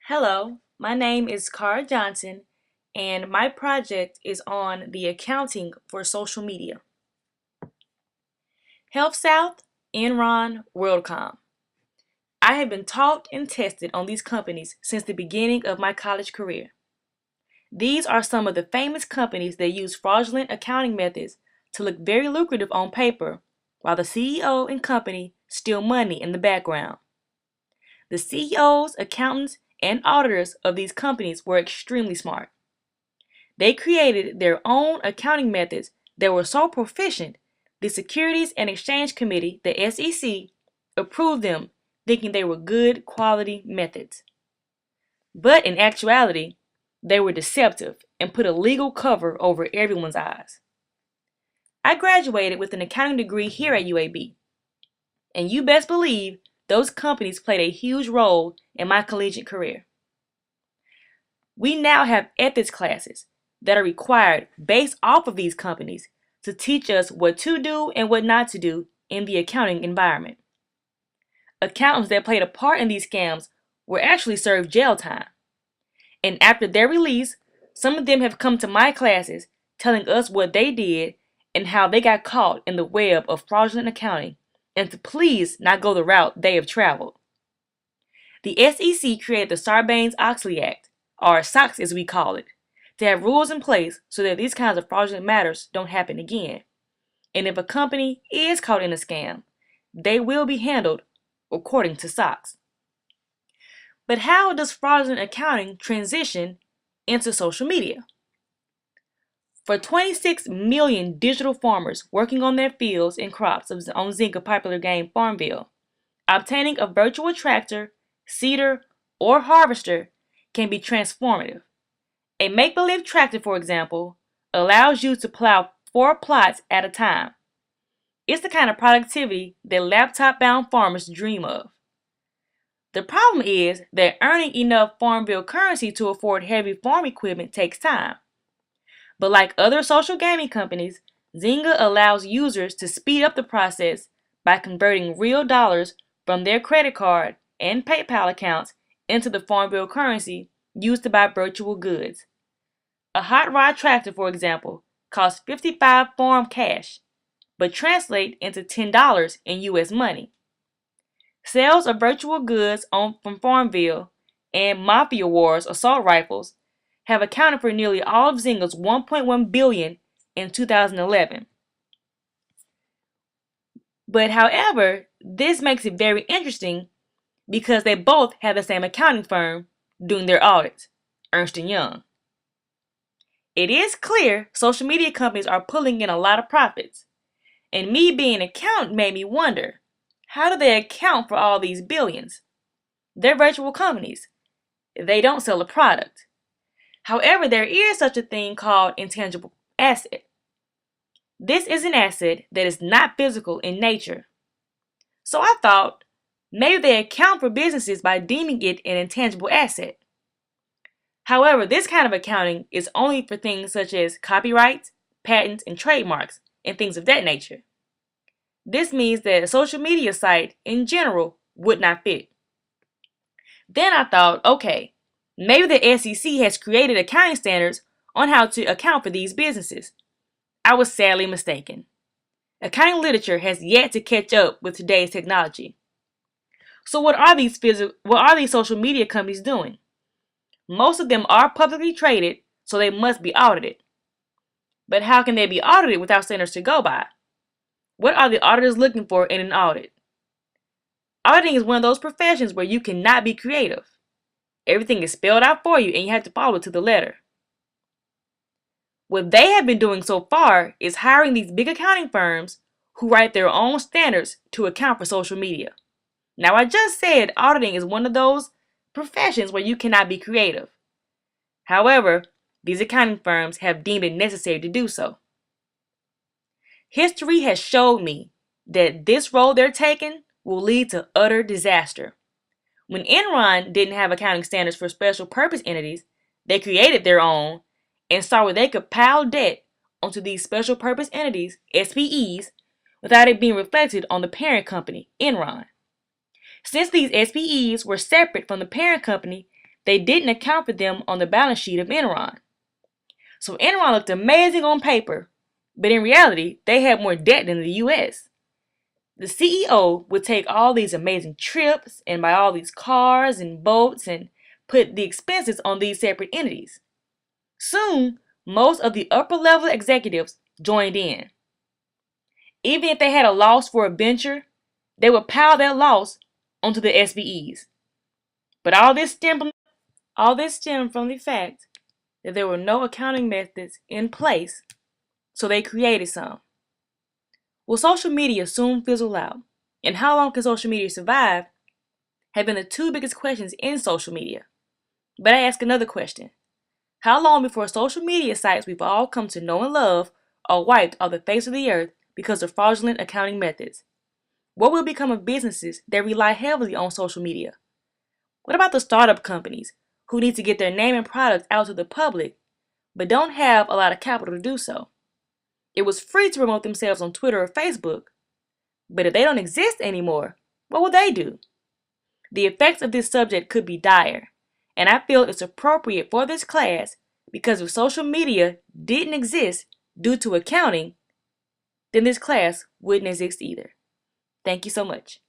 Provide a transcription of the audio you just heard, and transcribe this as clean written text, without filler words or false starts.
Hello, my name is Cara Johnson, and my project is on the accounting for social media. HealthSouth, Enron, WorldCom. I have been taught and tested on these companies since the beginning of my college career. These are some of the famous companies that use fraudulent accounting methods to look very lucrative on paper, while the CEO and company steal money in the background. The CEOs, accountants, and auditors of these companies were extremely smart. They created their own accounting methods that were so proficient, the Securities and Exchange Committee, the SEC, approved them, thinking they were good quality methods. But in actuality, they were deceptive and put a legal cover over everyone's eyes. I graduated with an accounting degree here at UAB, and you best believe those companies played a huge role in my collegiate career. We now have ethics classes that are required based off of these companies to teach us what to do and what not to do in the accounting environment. Accountants that played a part in these scams were actually served jail time. And after their release, some of them have come to my classes telling us what they did and how they got caught in the web of fraudulent accounting and to please not go the route they have traveled. The SEC created the Sarbanes-Oxley Act, or SOX as we call it, to have rules in place so that these kinds of fraudulent matters don't happen again. And if a company is caught in a scam, they will be handled according to SOX. But how does fraudulent accounting transition into social media? For 26 million digital farmers working on their fields and crops on Zynga popular game Farmville, obtaining a virtual tractor, seeder, or harvester can be transformative. A make-believe tractor, for example, allows you to plow 4 plots at a time. It's the kind of productivity that laptop-bound farmers dream of. The problem is that earning enough Farmville currency to afford heavy farm equipment takes time. But like other social gaming companies, Zynga allows users to speed up the process by converting real dollars from their credit card and PayPal accounts into the Farmville currency used to buy virtual goods. A hot rod tractor, for example, costs 55 farm cash, but translate into $10 in US money. Sales of virtual goods from Farmville and Mafia Wars assault rifles have accounted for nearly all of Zynga's $1.1 billion in 2011. But however, this makes it very interesting because they both have the same accounting firm doing their audits, Ernst & Young. It is clear social media companies are pulling in a lot of profits. And me being an accountant made me wonder, how do they account for all these billions? They're virtual companies. They don't sell a product. However, there is such a thing called intangible asset. This is an asset that is not physical in nature. So I thought, maybe they account for businesses by deeming it an intangible asset. However, this kind of accounting is only for things such as copyrights, patents, and trademarks, and things of that nature. This means that a social media site in general would not fit. Then I thought, okay, maybe the SEC has created accounting standards on how to account for these businesses. I was sadly mistaken. Accounting literature has yet to catch up with today's technology. So what are these social media companies doing? Most of them are publicly traded, so they must be audited. But how can they be audited without standards to go by? What are the auditors looking for in an audit? Auditing is one of those professions where you cannot be creative. Everything is spelled out for you and you have to follow it to the letter. What they have been doing so far is hiring these big accounting firms who write their own standards to account for social media. Now, I just said auditing is one of those professions where you cannot be creative. However, these accounting firms have deemed it necessary to do so. History has showed me that this road they're taking will lead to utter disaster. When Enron didn't have accounting standards for special purpose entities, they created their own and saw where they could pile debt onto these special purpose entities, SPEs, without it being reflected on the parent company, Enron. Since these SPEs were separate from the parent company, they didn't account for them on the balance sheet of Enron. So Enron looked amazing on paper, but in reality, they had more debt than the US. The CEO would take all these amazing trips and buy all these cars and boats and put the expenses on these separate entities. Soon, most of the upper level executives joined in. Even if they had a loss for a venture, they would pile that loss onto the SBEs. But all this stemmed from the fact that there were no accounting methods in place, so they created some. Will social media soon fizzle out? And how long can social media survive have been the two biggest questions in social media. But I ask another question. How long before social media sites we've all come to know and love are wiped off the face of the earth because of fraudulent accounting methods? What will become of businesses that rely heavily on social media? What about the startup companies who need to get their name and products out to the public but don't have a lot of capital to do so? It was free to promote themselves on Twitter or Facebook, but if they don't exist anymore, what will they do? The effects of this subject could be dire, and I feel it's appropriate for this class because if social media didn't exist due to accounting, then this class wouldn't exist either. Thank you so much.